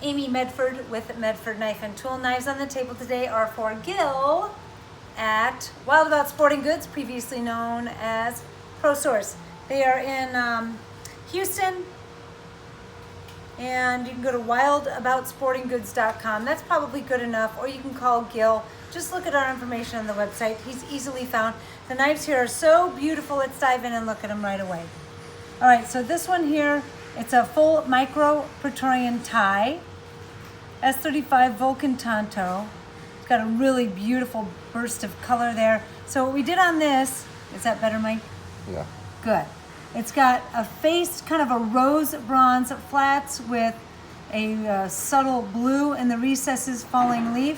Amy Medford with Medford Knife and Tool. Knives on the table today are for Gil at Wild About Sporting Goods, previously known as ProSource. They are in Houston, and you can go to wildaboutsportinggoods.com. That's probably good enough, or you can call Gil. Just look at our information on the website. He's easily found. The knives here are so beautiful. Let's dive in and look at them right away. All right, so this one here, it's a full micro Praetorian tie, S35 Vulcan Tanto. It's got a really beautiful burst of color there. So what we did on this, is that better, Mike? Yeah. Good. It's got a face, kind of a rose bronze flats with a subtle blue in the recesses, falling leaf,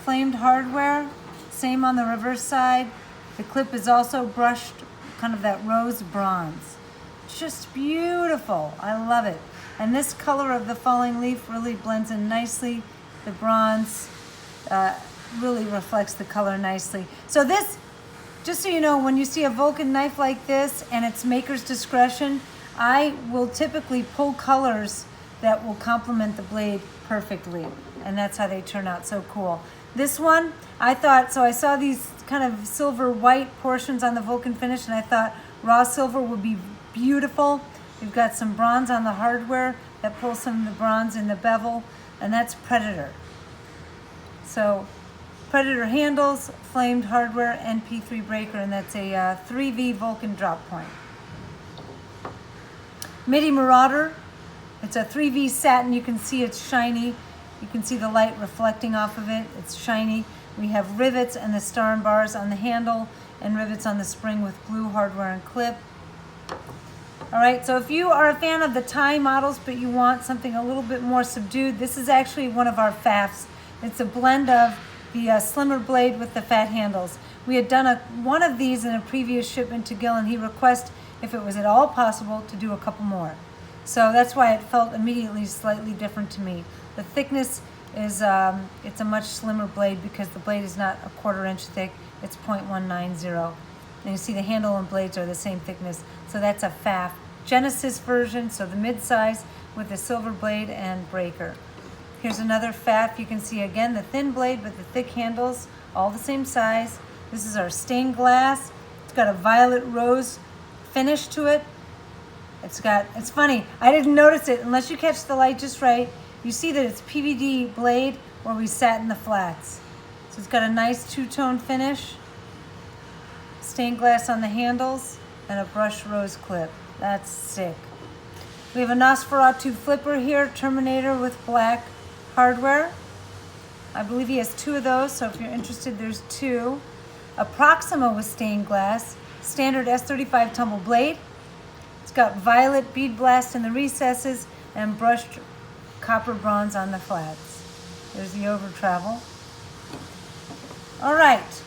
flamed hardware, same on the reverse side. The clip is also brushed, kind of that rose bronze. Just beautiful. I love it. And this color of the falling leaf really blends in nicely. The bronze really reflects the color nicely. So this, just so you know, when you see a Vulcan knife like this and it's maker's discretion, I will typically pull colors that will complement the blade perfectly. And that's how they turn out so cool. This one, I thought, so I saw these kind of silver white portions on the Vulcan finish, and I thought raw silver would be beautiful. We've got some bronze on the hardware that pulls some of the bronze in the bevel, and that's Predator. So Predator handles, flamed hardware, NP3 breaker, and that's a 3V Vulcan drop point. Midi Marauder, it's a 3V satin. You can see it's shiny. You can see the light reflecting off of it. It's shiny. We have rivets and the star and bars on the handle and rivets on the spring with blue hardware and clip. All right, so if you are a fan of the tie models but you want something a little bit more subdued, this is actually one of our FAFs. It's a blend of the slimmer blade with the fat handles. We had done one of these in a previous shipment to Gil, and he requested if it was at all possible to do a couple more. So that's why it felt immediately slightly different to me. The thickness is, it's a much slimmer blade because the blade is not a 1/4 inch thick, it's 0.190. And you see the handle and blades are the same thickness. So that's a FAF Genesis version, so the mid-size with the silver blade and breaker. Here's another FAF. You can see again the thin blade but the thick handles, all the same size. This is our stained glass. It's got a violet rose finish to it. It's funny, I didn't notice it unless you catch the light just right. You see that it's PVD blade where we satin the flats. So it's got a nice two-tone finish. Stained glass on the handles and a brushed rose clip. That's sick. We have a Nosferatu Flipper here, Terminator with black hardware. I believe he has 2 of those, so if you're interested, there's 2. A Proxima with stained glass, standard S35 tumble blade. It's got violet bead blast in the recesses and brushed copper bronze on the flats. There's the over travel. All right,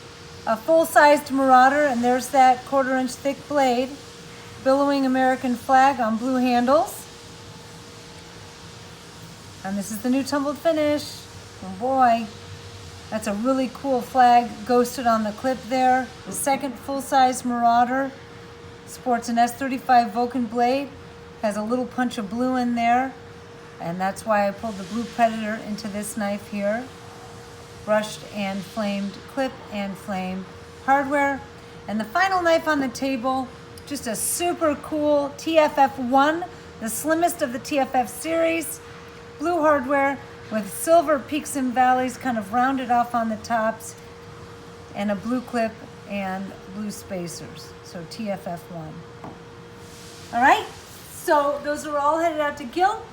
a full-sized Marauder, and there's that 1/4 inch thick blade. Billowing American flag on blue handles. And this is the new tumbled finish. Oh boy, that's a really cool flag ghosted on the clip there. The second full-size Marauder sports an S35 Vulcan blade, has a little punch of blue in there, and that's why I pulled the blue Predator into this knife here. Brushed and flamed clip and flame hardware. And the final knife on the table, just a super cool TFF1, the slimmest of the TFF series. Blue hardware with silver peaks and valleys kind of rounded off on the tops, and a blue clip and blue spacers. So TFF1. All right, so those are all headed out to Gil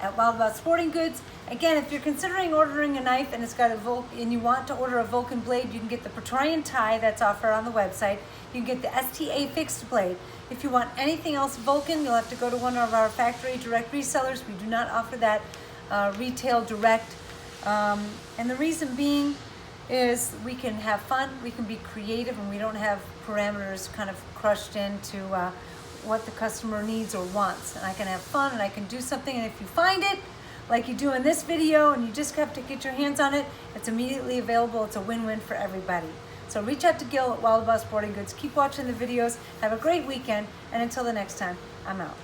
at Wild About Sporting Goods. Again, if you're considering ordering a knife and it's got a and you want to order a Vulcan blade, you can get the Praetorian tie that's offered on the website. You can get the STA fixed blade. If you want anything else Vulcan, you'll have to go to one of our factory direct resellers. We do not offer that retail direct. And the reason being is we can have fun, we can be creative, and we don't have parameters kind of crushed into what the customer needs or wants. And I can have fun and I can do something, and if you find it, like you do in this video, and you just have to get your hands on it, it's immediately available. It's a win-win for everybody. So reach out to Gil at Wild About Sporting Goods. Keep watching the videos. Have a great weekend, and until the next time, I'm out.